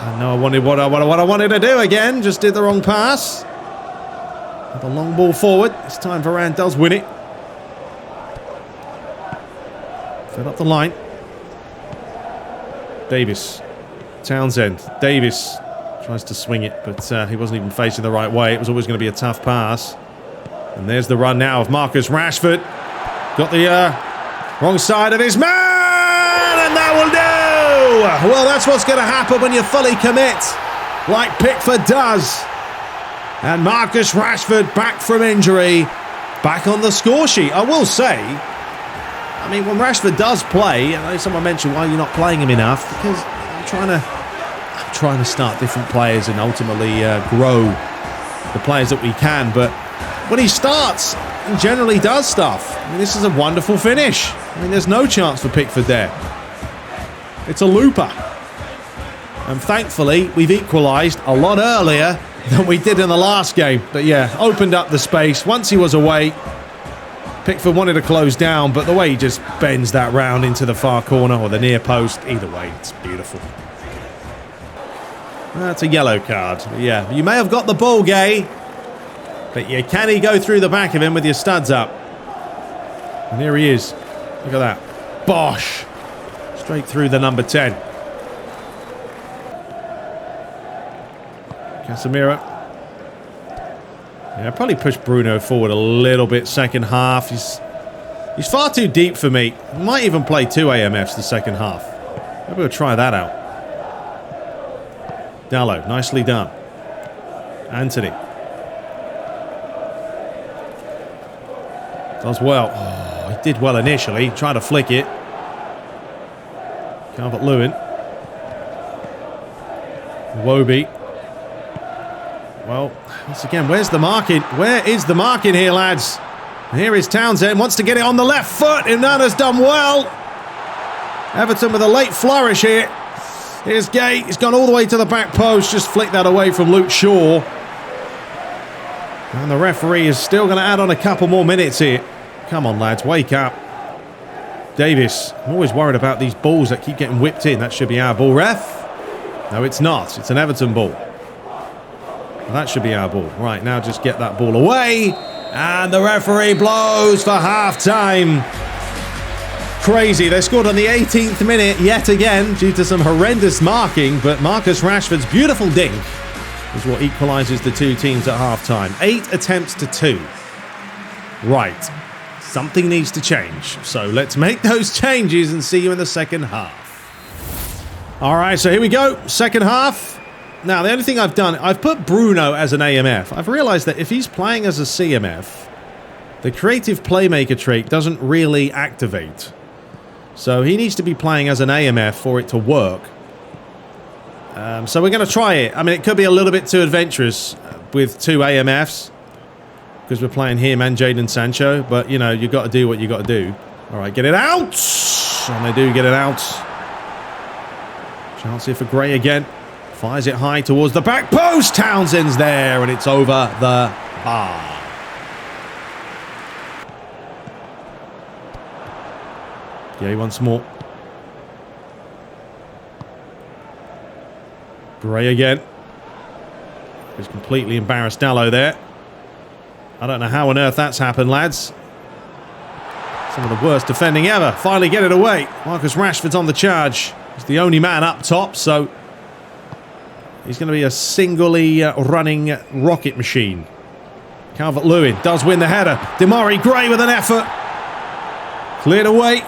I know I wanted what I wanted to do again. Just did the wrong pass. The long ball forward. This time Varane does win it. Fed up the line. Davis. Townsend. Davis tries to swing it, but he wasn't even facing the right way. It was always going to be a tough pass. And there's the run now of Marcus Rashford. Got the wrong side of his man, and that will do! Well, that's what's going to happen when you fully commit, like Pickford does. And Marcus Rashford, back from injury, back on the score sheet. I will say, I mean, when Rashford does play, I know someone mentioned why you're not playing him enough, because I'm trying to start different players and ultimately grow the players that we can, but when he starts, he generally does stuff. I mean, this is a wonderful finish. I mean, there's no chance for Pickford there. It's a looper. And thankfully, we've equalised a lot earlier than we did in the last game. But yeah, opened up the space. Once he was away, Pickford wanted to close down, but the way he just bends that round into the far corner or the near post, either way, it's beautiful. That's a yellow card. Yeah, you may have got the ball, Gay. But yeah, can he go through the back of him with your studs up? And here he is. Look at that. Bosh. Straight through the number 10. Casemiro. Yeah, probably push Bruno forward a little bit second half. He's far too deep for me. Might even play 2 AMFs the second half. Maybe we'll try that out. Dallo, nicely done. Anthony. Does well. Oh, he did well initially. Tried to flick it. Calvert-Lewin. Iwobi. Well, once again, where's the marking? Where is the marking here, lads? And here is Townsend. Wants to get it on the left foot. Inana's done well. Everton with a late flourish here. Here's Gay. He's gone all the way to the back post. Just flicked that away from Luke Shaw. And the referee is still going to add on a couple more minutes here. Come on, lads. Wake up. Davis. I'm always worried about these balls that keep getting whipped in. That should be our ball, ref. No, it's not. It's an Everton ball. That should be our ball. Right, now just get that ball away. And the referee blows for half-time. Crazy. They scored on the 18th minute yet again due to some horrendous marking, but Marcus Rashford's beautiful dink is what equalises the two teams at half-time. 8 attempts to 2. Right. Something needs to change. So let's make those changes and see you in the second half. All right, so here we go. Second half. Now, the only thing I've done, I've put Bruno as an AMF. I've realised that if he's playing as a CMF, the creative playmaker trait doesn't really activate. So he needs to be playing as an AMF for it to work. So we're going to try it. I mean, it could be a little bit too adventurous with 2 AMFs because we're playing him and Jadon Sancho. But, you know, you've got to do what you got to do. All right, get it out. And they do get it out. Chance here for Gray again. Fires it high towards the back post. Townsend's there, and it's over the bar. Gay once more. Gray again. He's completely embarrassed Dallo there. I don't know how on earth that's happened, lads. Some of the worst defending ever. Finally get it away. Marcus Rashford's on the charge. He's the only man up top, so he's going to be a singly running rocket machine. Calvert-Lewin does win the header. Demarai Gray with an effort. Cleared away.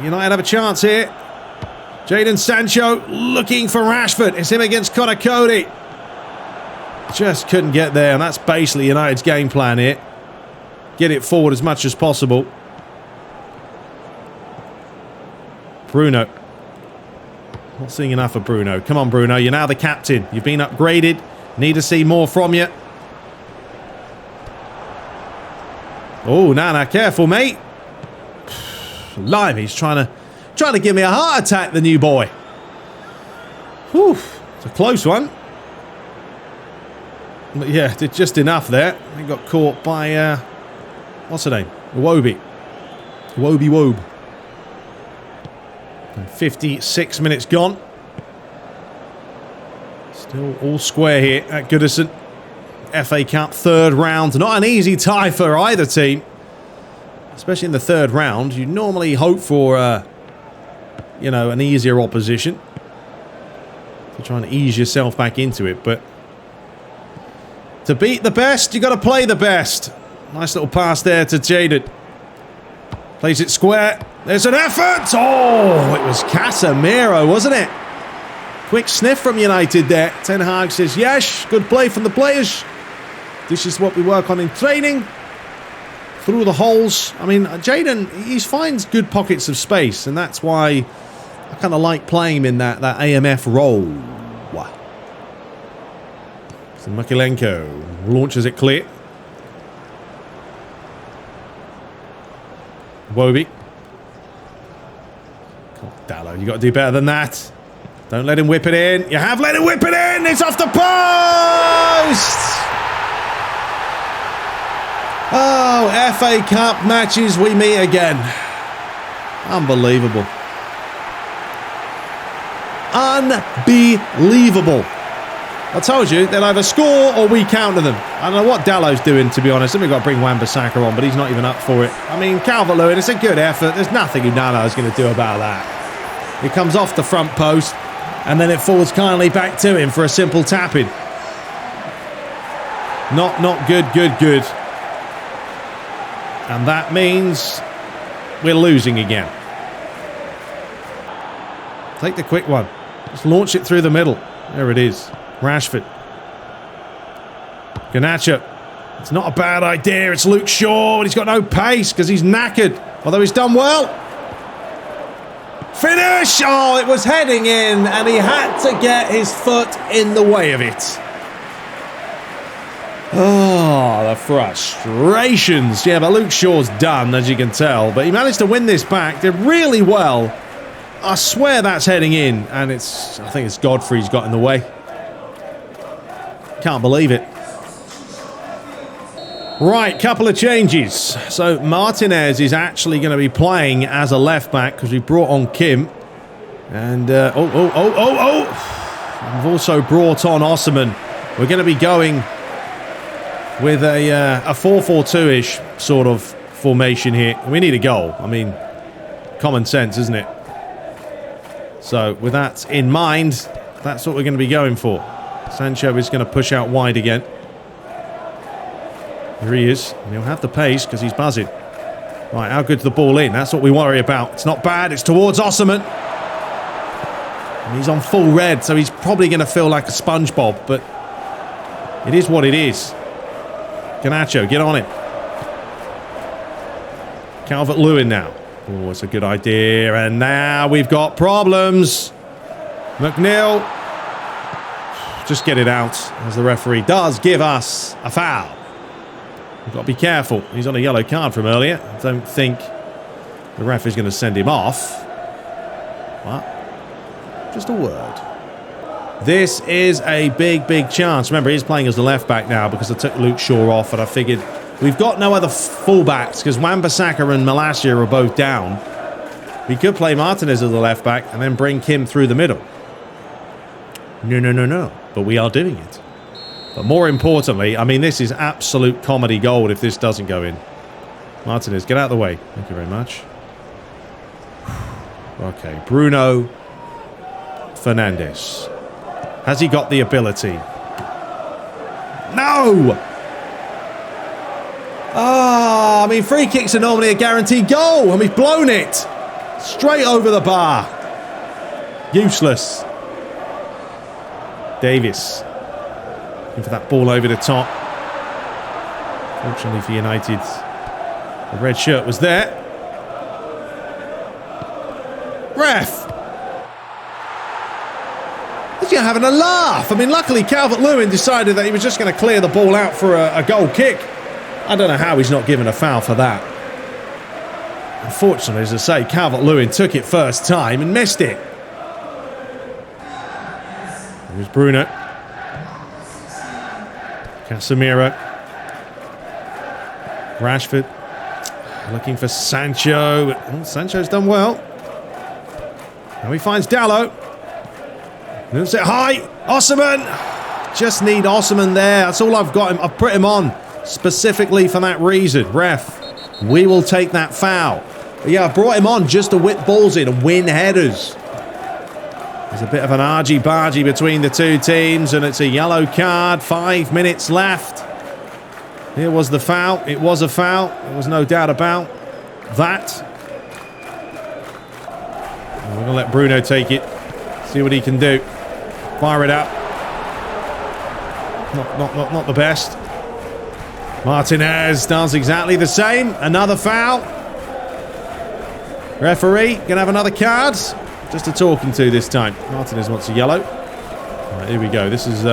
United have a chance here. Jadon Sancho looking for Rashford. It's him against Connor Cody. Just couldn't get there, and that's basically United's game plan here. Get it forward as much as possible. Bruno. Not seeing enough of Bruno. Come on, Bruno. You're now the captain. You've been upgraded. Need to see more from you. Oh, Nana, careful, mate. Live, he's trying to give me a heart attack, the new boy. Whew, it's a close one. But yeah, did just enough there. He got caught by, what's her name? Iwobi. Wobe. 56 minutes gone. Still all square here at Goodison. FA Cup third round. Not an easy tie for either team. Especially in the third round. You normally hope for, you know, an easier opposition. To try and ease yourself back into it. But to beat the best, you got to play the best. Nice little pass there to Jadon. Plays it square. There's an effort! Oh, it was Casemiro, wasn't it? Quick sniff from United there. Ten Hag says, yes, good play from the players. This is what we work on in training. Through the holes. I mean, Jadon, he finds good pockets of space, and that's why I kind of like playing him in that AMF role. Wow. So Mykolenko launches it clear. Iwobi. Dallo, you got to do better than that. Don't let him whip it in. You have let him whip it in. It's off the post. Oh, FA Cup matches, we meet again. Unbelievable. Unbelievable. I told you, they'll either score or we counter them. I don't know what Dallow's doing, to be honest. Then we've got to bring Wan-Bissaka on, but he's not even up for it. I mean, Calvert-Lewin, it's a good effort. There's nothing Unana's going to do about that. It comes off the front post, and then it falls kindly back to him for a simple tap-in. Not good. And that means we're losing again. Take the quick one. Just launch it through the middle. There it is. Rashford. Garnacho. It's not a bad idea. It's Luke Shaw, and he's got no pace because he's knackered. Although he's done well. Finish! Oh, it was heading in, and he had to get his foot in the way of it. Oh, the frustrations. Yeah, but Luke Shaw's done, as you can tell. But he managed to win this back. Did really well. I swear that's heading in, and I think it's Godfrey's got in the way. Can't believe it. Right, couple of changes. So Martinez is actually going to be playing as a left back because we brought on Kim. And, We've also brought on Osman. We're going to be going with a 4-4-2-ish sort of formation here. We need a goal. I mean, common sense, isn't it? So with that in mind, that's what we're going to be going for. Sancho is going to push out wide again. Here he is. And he'll have the pace because he's buzzing. Right, how good's the ball in? That's what we worry about. It's not bad. It's towards Osman. And he's on full red, so he's probably going to feel like a SpongeBob, but it is what it is. Garnacho, get on it. Calvert-Lewin now. Oh, it's a good idea. And now we've got problems. McNeil. Just get it out, as the referee does give us a foul. We've got to be careful. He's on a yellow card from earlier. I don't think the ref is going to send him off. But just a word. This is a big chance. Remember, he's playing as the left back now because I took Luke Shaw off, and I figured we've got no other fullbacks because Wan-Bissaka and Malacia are both down. We could play Martinez as the left back and then bring Kim through the middle. No. But we are doing it. But more importantly, I mean, this is absolute comedy gold if this doesn't go in. Martinez, get out of the way. Thank you very much. Okay, Bruno Fernandes. Has he got the ability? No! Ah, I mean, free kicks are normally a guaranteed goal, and we've blown it. Straight over the bar. Useless. Davis. Looking for that ball over the top. Fortunately for United, the red shirt was there. Ref! You're having a laugh. I mean, luckily Calvert-Lewin decided that he was just going to clear the ball out for a goal kick. I don't know how he's not given a foul for that. Unfortunately, as I say, Calvert-Lewin took it first time and missed it. Here's Bruno. Casemiro. Rashford. Looking for Sancho. Oh, Sancho's done well. Now he finds Dalot. Moves it high. Osman. Just need Osman there. That's all I've got him. I've put him on specifically for that reason. Ref, we will take that foul. But yeah, I brought him on just to whip balls in and win headers. There's a bit of an argy-bargy between the two teams, and it's a yellow card. 5 minutes left. Here was the foul. It was a foul. There was no doubt about that. And we're going to let Bruno take it. See what he can do. Fire it up. Not the best. Martinez does exactly the same. Another foul. Referee going to have another card. Just a talking to this time. Martinez wants a yellow. Right, here we go. This is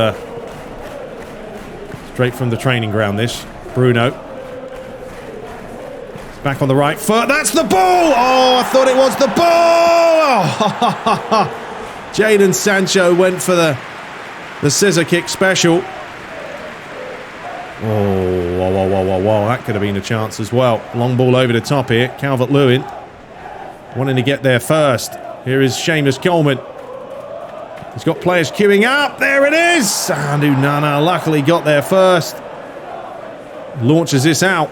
straight from the training ground, this. Bruno. It's back on the right foot. That's the ball! Oh, I thought it was the ball! Oh, Jadon Sancho went for the scissor kick special. Whoa. That could have been a chance as well. Long ball over the top here. Calvert-Lewin wanting to get there first. Here is Seamus Coleman. He's got players queuing up. There it is. And Onana luckily got there first. Launches this out.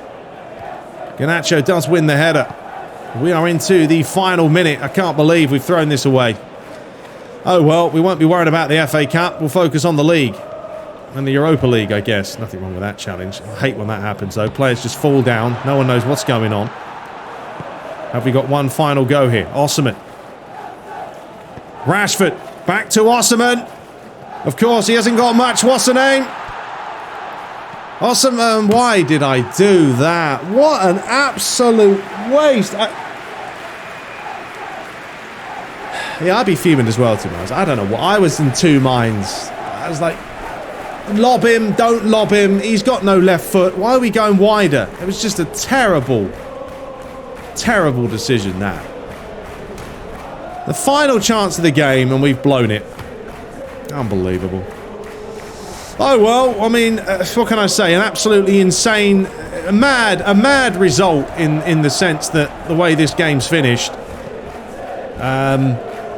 Garnacho does win the header. We are into the final minute. I can't believe we've thrown this away. Oh well, we won't be worried about the FA Cup. We'll focus on the league. And the Europa League, I guess. Nothing wrong with that challenge. I hate when that happens, though. Players just fall down. No one knows what's going on. Have we got one final go here? Osimhen. Rashford. Back to Osimhen. Of course, he hasn't got much. What's the name? Osimhen. Why did I do that? What an absolute waste. Yeah, I'd be fuming as well, to be honest. I don't know what. I was in two minds. I was like, lob him, don't lob him. He's got no left foot. Why are we going wider? It was just a terrible, terrible decision, that. The final chance of the game, and we've blown it. Unbelievable. Oh, well, I mean, what can I say? An absolutely insane, a mad result in the sense that the way this game's finished.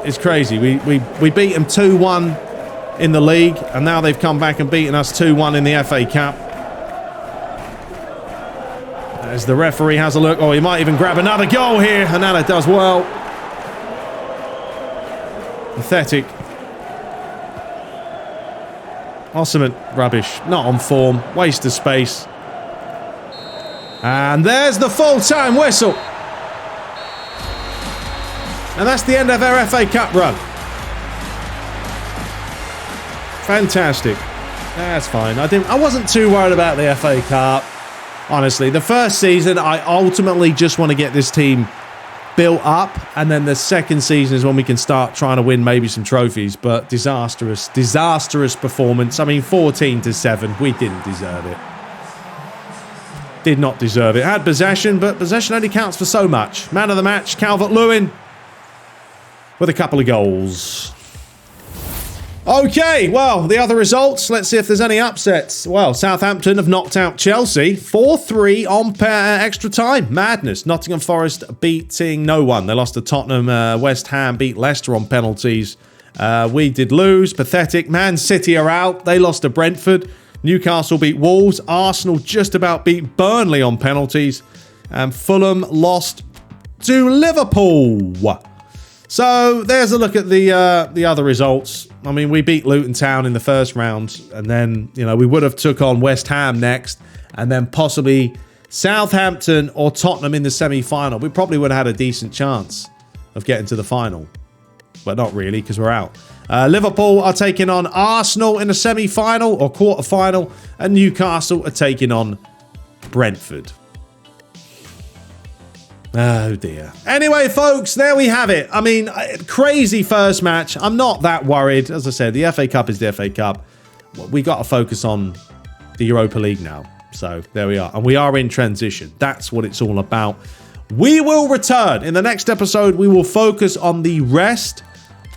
It's crazy. We beat them 2-1 in the league, and now they've come back and beaten us 2-1 in the FA Cup. As the referee has a look. Oh, he might even grab another goal here. Onana does well. Pathetic. Osimhen, rubbish. Not on form. Waste of space. And there's the full-time whistle. And that's the end of our FA Cup run. Fantastic. That's fine. I wasn't too worried about the FA Cup. Honestly, the first season, I ultimately just want to get this team built up, and then the second season is when we can start trying to win maybe some trophies. But disastrous performance. I mean, 14-7. We didn't deserve it. Did not deserve it. Had possession, but possession only counts for so much. Man of the match, Calvert-Lewin, with a couple of goals. Okay, well, the other results. Let's see if there's any upsets. Well, Southampton have knocked out Chelsea 4-3 on extra time. Madness. Nottingham Forest beating no one. They lost to Tottenham. West Ham beat Leicester on penalties. We did lose. Pathetic. Man City are out. They lost to Brentford. Newcastle beat Wolves. Arsenal just about beat Burnley on penalties. And Fulham lost to Liverpool. So there's a look at the other results. I mean, we beat Luton Town in the first round, and then, you know, we would have took on West Ham next, and then possibly Southampton or Tottenham in the semi-final. We probably would have had a decent chance of getting to the final, but not really because we're out. Liverpool are taking on Arsenal in the semi-final or quarter-final, and Newcastle are taking on Brentford. Oh dear. Anyway, folks, there we have it. I mean, crazy first match. I'm not that worried. As I said, the FA Cup is the FA Cup. We got to focus on the Europa League now. So there we are. And we are in transition. That's what it's all about. We will return. In the next episode, we will focus on the rest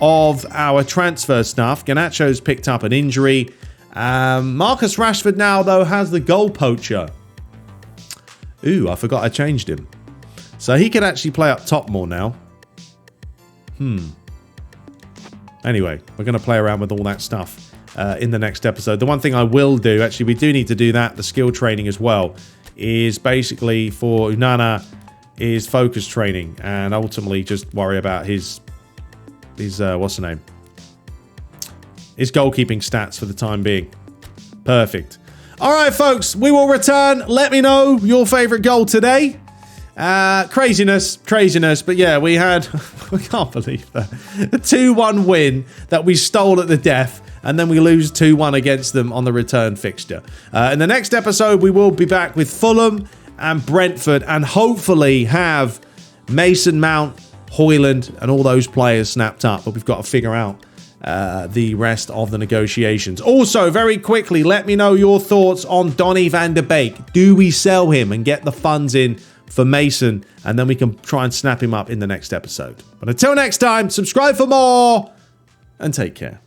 of our transfer stuff. Garnacho's picked up an injury. Marcus Rashford now, though, has the goal poacher. Ooh, I forgot I changed him. So he can actually play up top more now. Anyway, we're going to play around with all that stuff in the next episode. The one thing I will do, actually, we do need to do that, the skill training as well, is basically for Onana is focus training, and ultimately just worry about his what's the name? His goalkeeping stats for the time being. Perfect. All right, folks, we will return. Let me know your favorite goal today. Craziness, but yeah, we had, I can't believe that, a 2-1 win that we stole at the death, and then we lose 2-1 against them on the return fixture. In the next episode, we will be back with Fulham and Brentford, and hopefully have Mason Mount, Holland, and all those players snapped up, but we've got to figure out the rest of the negotiations. Also, very quickly, let me know your thoughts on Donny van de Beek. Do we sell him and get the funds in for Mason, and then we can try and snap him up in the next episode? But until next time, subscribe for more, and take care.